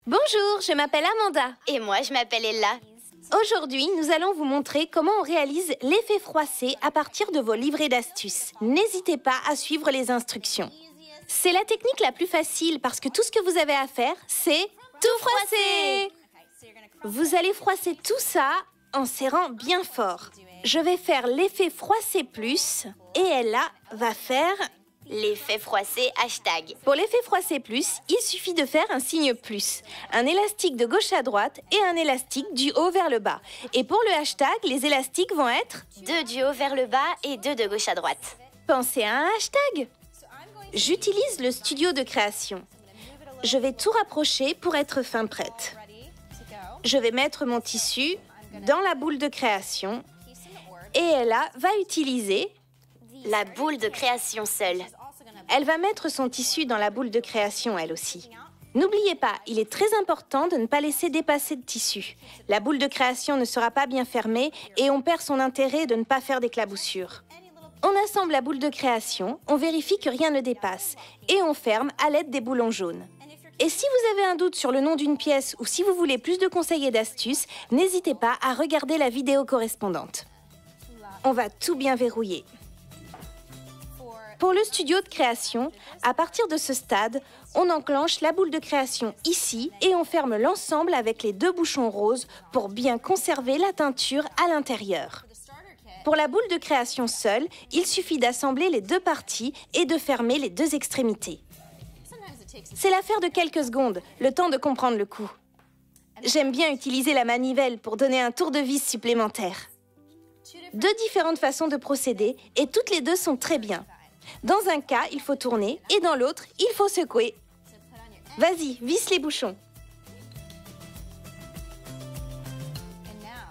Bonjour, je m'appelle Amanda. Et moi, je m'appelle Ella. Aujourd'hui, nous allons vous montrer comment on réalise l'effet froissé à partir de vos livrets d'astuces. N'hésitez pas à suivre les instructions. C'est la technique la plus facile parce que tout ce que vous avez à faire, c'est tout froisser. Vous allez froisser tout ça en serrant bien fort. Je vais faire l'effet froissé plus et Ella va faire l'effet froissé hashtag. Pour l'effet froissé plus, il suffit de faire un signe plus. Un élastique de gauche à droite et un élastique du haut vers le bas. Et pour le hashtag, les élastiques vont être 2 du haut vers le bas et 2 de gauche à droite. Pensez à un hashtag. J'utilise le studio de création. Je vais tout rapprocher pour être fin prête. Je vais mettre mon tissu dans la boule de création et Ella va utiliser la boule de création seule. Elle va mettre son tissu dans la boule de création, elle aussi. N'oubliez pas, il est très important de ne pas laisser dépasser de tissu. La boule de création ne sera pas bien fermée et on perd son intérêt de ne pas faire d'éclaboussure. On assemble la boule de création, on vérifie que rien ne dépasse et on ferme à l'aide des boulons jaunes. Et si vous avez un doute sur le nom d'une pièce ou si vous voulez plus de conseils et d'astuces, n'hésitez pas à regarder la vidéo correspondante. On va tout bien verrouiller. Pour le studio de création, à partir de ce stade, on enclenche la boule de création ici et on ferme l'ensemble avec les 2 bouchons roses pour bien conserver la teinture à l'intérieur. Pour la boule de création seule, il suffit d'assembler les 2 parties et de fermer les 2 extrémités. C'est l'affaire de quelques secondes, le temps de comprendre le coup. J'aime bien utiliser la manivelle pour donner un tour de vis supplémentaire. 2 différentes façons de procéder et toutes les 2 sont très bien. Dans un cas, il faut tourner et dans l'autre, il faut secouer. Vas-y, visse les bouchons.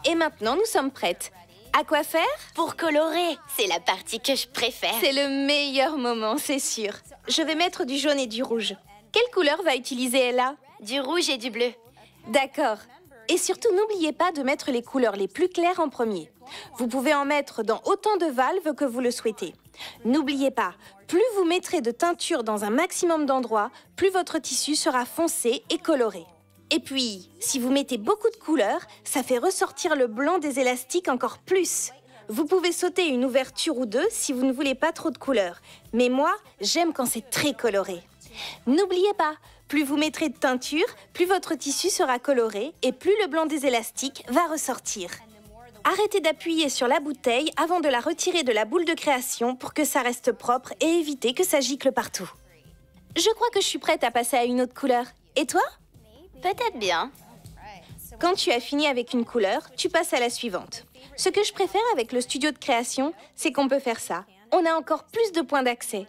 Et maintenant, nous sommes prêtes. À quoi faire? Pour colorer, c'est la partie que je préfère. C'est le meilleur moment, c'est sûr. Je vais mettre du jaune et du rouge. Quelle couleur va utiliser Ella? Du rouge et du bleu. D'accord. Et surtout, n'oubliez pas de mettre les couleurs les plus claires en premier. Vous pouvez en mettre dans autant de valves que vous le souhaitez. N'oubliez pas, plus vous mettrez de teinture dans un maximum d'endroits, plus votre tissu sera foncé et coloré. Et puis, si vous mettez beaucoup de couleurs, ça fait ressortir le blanc des élastiques encore plus. Vous pouvez sauter une ouverture ou 2 si vous ne voulez pas trop de couleurs. Mais moi, j'aime quand c'est très coloré. N'oubliez pas, plus vous mettrez de teinture, plus votre tissu sera coloré et plus le blanc des élastiques va ressortir. Arrêtez d'appuyer sur la bouteille avant de la retirer de la boule de création pour que ça reste propre et éviter que ça gicle partout. Je crois que je suis prête à passer à une autre couleur. Et toi? Peut-être bien. Quand tu as fini avec une couleur, tu passes à la suivante. Ce que je préfère avec le studio de création, c'est qu'on peut faire ça. On a encore plus de points d'accès.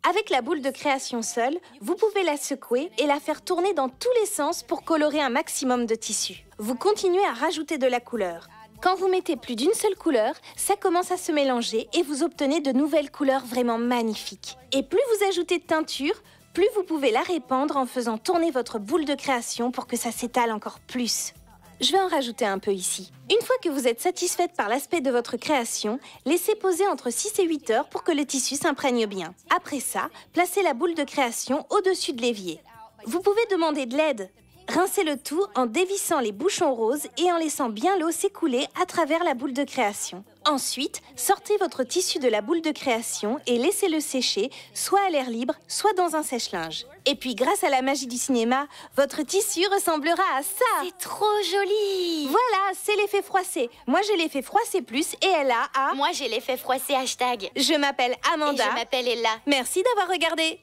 Avec la boule de création seule, vous pouvez la secouer et la faire tourner dans tous les sens pour colorer un maximum de tissu. Vous continuez à rajouter de la couleur. Quand vous mettez plus d'une seule couleur, ça commence à se mélanger et vous obtenez de nouvelles couleurs vraiment magnifiques. Et plus vous ajoutez de teinture, plus vous pouvez la répandre en faisant tourner votre boule de création pour que ça s'étale encore plus. Je vais en rajouter un peu ici. Une fois que vous êtes satisfaite par l'aspect de votre création, laissez poser entre 6 et 8 heures pour que le tissu s'imprègne bien. Après ça, placez la boule de création au-dessus de l'évier. Vous pouvez demander de l'aide. Rincez le tout en dévissant les bouchons roses et en laissant bien l'eau s'écouler à travers la boule de création. Ensuite, sortez votre tissu de la boule de création et laissez-le sécher, soit à l'air libre, soit dans un sèche-linge. Et puis, grâce à la magie du cinéma, votre tissu ressemblera à ça. C'est trop joli. Voilà, c'est l'effet froissé. Moi, j'ai l'effet froissé plus et Ella a... Moi, j'ai l'effet froissé hashtag. Je m'appelle Amanda. Et je m'appelle Ella. Merci d'avoir regardé.